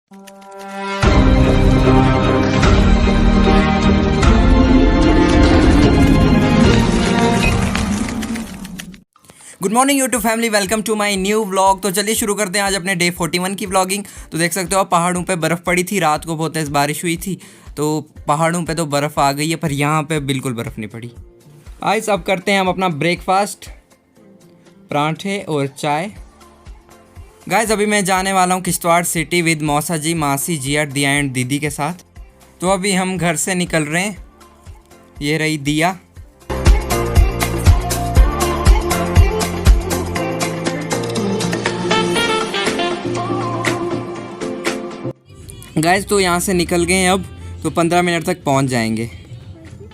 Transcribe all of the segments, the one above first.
Good morning YouTube family, welcome to my new vlog. तो चलिए शुरू करते हैं आज अपने डे 41 की व्लॉगिंग। तो देख सकते हो पहाड़ों पे बर्फ़ पड़ी थी, रात को बहुत तेज़ बारिश हुई थी, तो पहाड़ों पे तो बर्फ़ आ गई है, पर यहाँ पे बिल्कुल बर्फ़ नहीं पड़ी। आज अब करते हैं हम अपना ब्रेकफास्ट, पराठे और चाय। गाइस अभी मैं जाने वाला हूँ किश्तवाड़ सिटी विद मौसा जी, मासी, जिया, दिया एंड दीदी के साथ। तो अभी हम घर से निकल रहे हैं। ये रही दिया। गाइस तो यहाँ से निकल गए हैं अब, तो 15 मिनट तक पहुँच जाएंगे।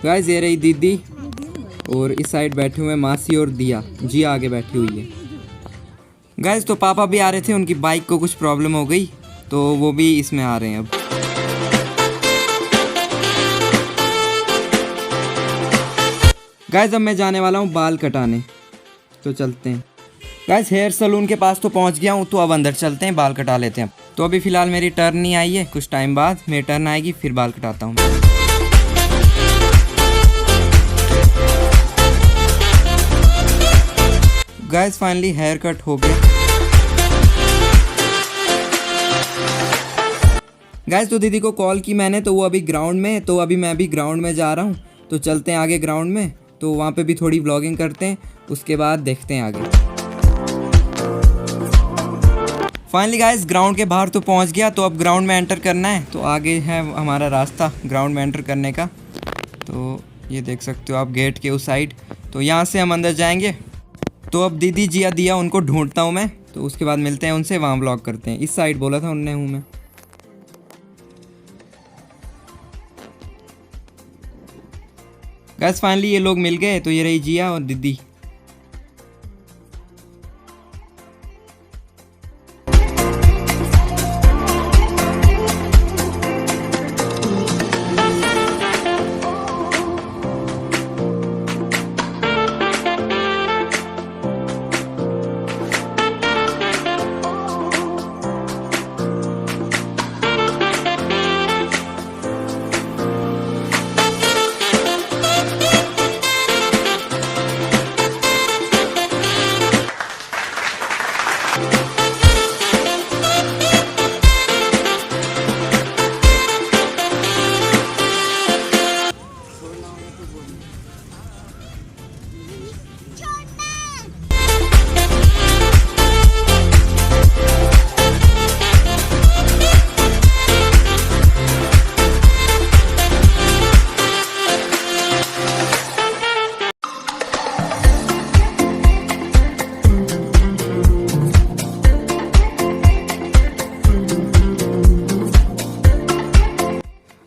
गाइस ये रही दीदी और इस साइड बैठे हुए मासी और दिया, जी आगे बैठी हुई है। गाइस तो पापा भी आ रहे थे, उनकी बाइक को कुछ प्रॉब्लम हो गई, तो वो भी इसमें आ रहे हैं अब। गाइस अब मैं जाने वाला हूँ बाल कटाने, तो चलते हैं। गाइस हेयर सलून के पास तो पहुँच गया हूँ, तो अब अंदर चलते हैं, बाल कटा लेते हैं। तो अभी फ़िलहाल मेरी टर्न नहीं आई है, कुछ टाइम बाद मेरी टर्न आएगी, फिर बाल कटाता हूँ। गाइस फाइनली हेयर कट हो गया। गाइस तो दीदी को कॉल की मैंने, तो वो अभी ग्राउंड में है, तो अभी मैं भी ग्राउंड में जा रहा हूँ। तो चलते हैं आगे ग्राउंड में, तो वहाँ पे भी थोड़ी व्लॉगिंग करते हैं, उसके बाद देखते हैं आगे। फाइनली गाइस ग्राउंड के बाहर तो पहुँच गया, तो अब ग्राउंड में एंटर करना है। तो आगे है हमारा रास्ता ग्राउंड में एंटर करने का। तो ये देख सकते हो आप गेट के उस साइड, तो यहाँ से हम अंदर जाएंगे। तो अब दीदी जिया दिया उनको ढूंढता हूँ मैं, तो उसके बाद मिलते हैं उनसे, वहाँ व्लॉग करते हैं। इस साइड बोला था उनने हूँ मैं। गाइस फाइनली ये लोग मिल गए, तो ये रही जिया और दीदी।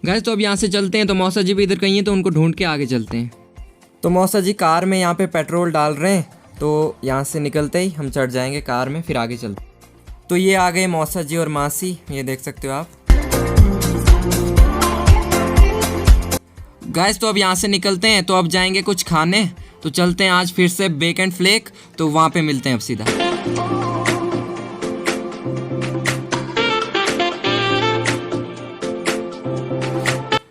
गाइस तो अब यहाँ से चलते हैं, तो मौसा जी भी इधर कहीं हैं, तो उनको ढूंढ के आगे चलते हैं। तो मौसा जी कार में यहाँ पे पेट्रोल डाल रहे हैं, तो यहाँ से निकलते ही हम चढ़ जाएंगे कार में, फिर आगे चलते। तो ये आ गए मौसा जी और मासी, ये देख सकते हो आप। गाइस तो अब यहाँ से निकलते हैं, तो अब जाएंगे कुछ खाने। तो चलते हैं आज फिर से बेक एंड फ्लेक, तो वहाँ पे मिलते हैं अब सीधा।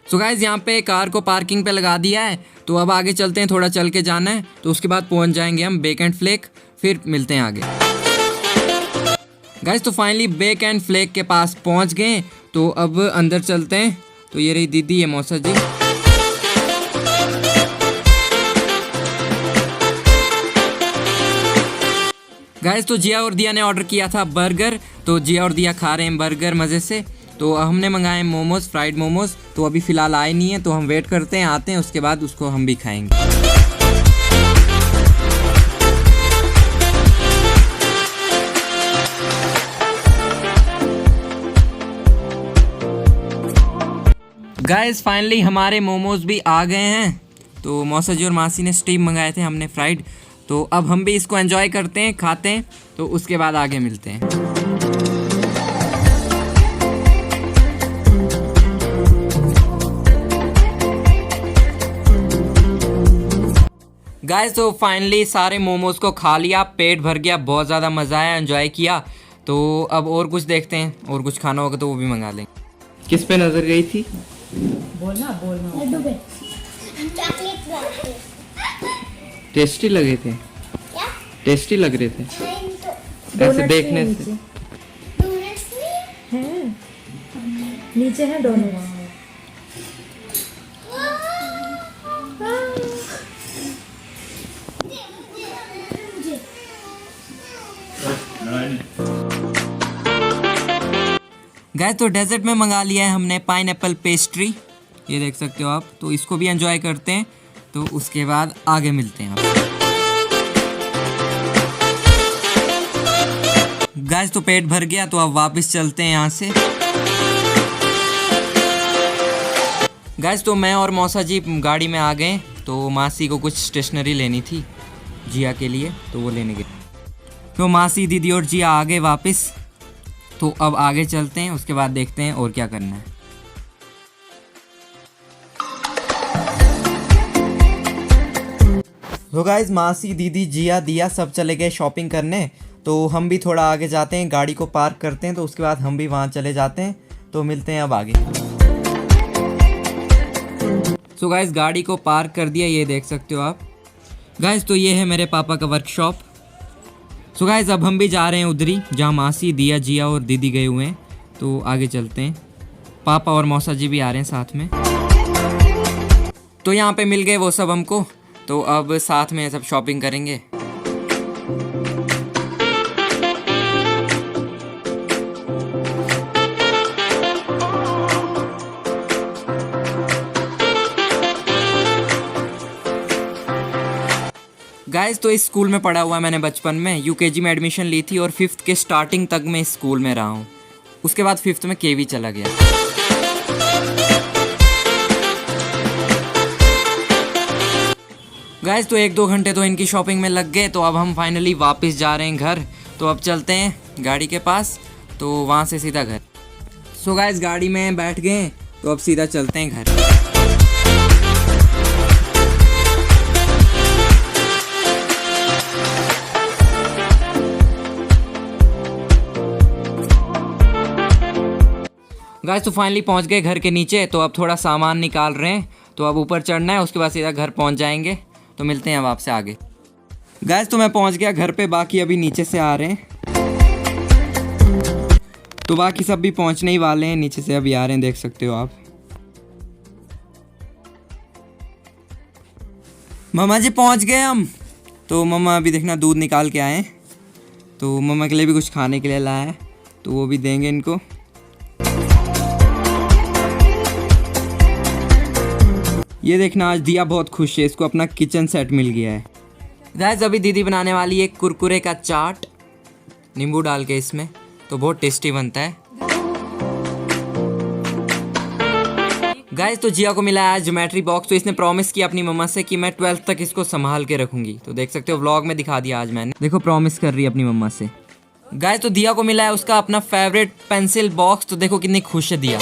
तो गाइस यहाँ पे कार को पार्किंग पे लगा दिया है, तो अब आगे चलते हैं, थोड़ा चल के जाना है, तो उसके बाद पहुँच जाएंगे हम बेक एंड फ्लेक, फिर मिलते हैं आगे। गाइस तो फाइनली बेक एंड फ्लेक के पास पहुँच गए, तो अब अंदर चलते हैं। तो ये रही दीदी, ये मौसा जी। गाइस तो जिया और दिया ने ऑर्डर किया था बर्गर, तो जिया और दिया खा रहे हैं बर्गर मज़े से। तो हमने मंगाए मोमोज़, फ्राइड मोमोज़, तो अभी फ़िलहाल आए नहीं है, तो हम वेट करते हैं, आते हैं, उसके बाद उसको हम भी खाएंगे। गाइस फाइनली हमारे मोमोज़ भी आ गए हैं। तो मौसा जी और मासी ने स्टीम मंगाए थे, हमने फ्राइड। तो अब हम भी इसको एंजॉय करते हैं, खाते हैं, तो उसके बाद आगे मिलते हैं। गाइस तो फाइनली सारे मोमोज़ को खा लिया, पेट भर गया, बहुत ज़्यादा मज़ा आया, एंजॉय किया। तो अब और कुछ देखते हैं, और कुछ खाना होगा तो वो भी मंगा लेंगे। किस पे नजर गई थी? बोलना लड्डू पे चॉकलेट वाले टेस्टी लगे थे, क्या टेस्टी लग रहे थे तो ऐसे देखने से। डोनट्स में है, नीचे है डोनट। गाइस तो डेजर्ट में मंगा लिया है हमने पाइनएप्पल पेस्ट्री, ये देख सकते हो आप। तो इसको भी एंजॉय करते हैं, तो उसके बाद आगे मिलते हैं आप। गाइस तो पेट भर गया, तो अब वापस चलते हैं यहाँ से। गाइस तो मैं और मौसा जी गाड़ी में आ गए, तो मासी को कुछ स्टेशनरी लेनी थी जिया के लिए, तो वो लेने गए। तो मासी, दीदी और जिया आ गए वापस। तो अब आगे चलते हैं, उसके बाद देखते हैं और क्या करना है। तो गाइस मासी, दीदी, जिया, दिया सब चले गए शॉपिंग करने। तो हम भी थोड़ा आगे जाते हैं, गाड़ी को पार्क करते हैं, तो उसके बाद हम भी वहाँ चले जाते हैं। तो मिलते हैं अब आगे। सो गाइस गाड़ी को पार्क कर दिया, ये देख सकते हो आप। गाइस तो ये है मेरे पापा का वर्कशॉप। सो गाइस अब हम भी जा रहे हैं उधरी जहाँ मासी, दिया, जिया और दीदी गए हुए हैं। तो आगे चलते हैं, पापा और मौसा जी भी आ रहे हैं साथ में। तो यहाँ पे मिल गए वो सब हमको, तो अब साथ में सब शॉपिंग करेंगे। गाइस तो इस स्कूल में पढ़ा हुआ है मैंने बचपन में, यूकेजी में एडमिशन ली थी और 5th के स्टार्टिंग तक मैं इस स्कूल में रहा हूँ। उसके बाद 5th में केवी चला गया। गाइस तो 1-2 घंटे तो इनकी शॉपिंग में लग गए, तो अब हम फाइनली वापस जा रहे हैं घर। तो अब चलते हैं गाड़ी के पास, तो वहाँ से सीधा घर। सो गाइस गाड़ी में बैठ गए, तो अब सीधा चलते हैं घर। गाइस तो फाइनली पहुंच गए घर के नीचे। तो अब थोड़ा सामान निकाल रहे हैं, तो अब ऊपर चढ़ना है, उसके बाद सीधा घर पहुंच जाएंगे। तो मिलते हैं अब आपसे आगे। गाइस तो मैं पहुंच गया घर पे, बाकी अभी नीचे से आ रहे हैं। तो बाकी सब भी पहुंचने ही वाले हैं, नीचे से अभी आ रहे हैं, देख सकते हो आप। मम्मा जी पहुंच गए हम। तो मम्मा अभी देखना दूध निकाल के आए, तो मम्मा के लिए भी कुछ खाने के लिए लाया है, तो वो भी देंगे इनको। ये देखना आज दिया बहुत खुश है, इसको अपना किचन सेट मिल गया है। गाइस अभी दीदी बनाने वाली है कुरकुरे का चाट, नींबू डाल के इसमें, तो बहुत टेस्टी बनता है। गाइस तो जिया को मिला है ज्योमेट्री बॉक्स, तो इसने प्रॉमिस किया अपनी मम्मा से कि मैं 12th तक इसको संभाल के रखूंगी। तो देख सकते हो व्लॉग में दिखा दिया आज मैंने, देखो प्रॉमिस कर रही है अपनी मम्मा से। गाइस तो दिया को मिला है उसका अपना फेवरेट पेंसिल बॉक्स, तो देखो कितनी खुश है दिया।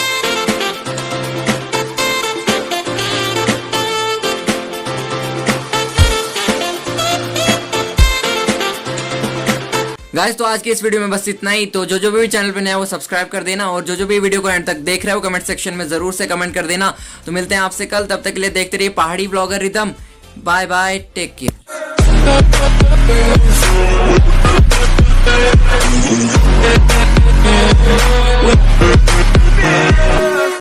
गाइस तो आज की इस वीडियो में बस इतना ही। तो जो भी चैनल पे नया है वो सब्सक्राइब कर देना, और जो भी वीडियो को एंड तक देख रहे हो कमेंट सेक्शन में जरूर से कमेंट कर देना। तो मिलते हैं आपसे कल, तब तक के लिए देखते रहिए Pahadi blogger Ridham. Bye bye, take care.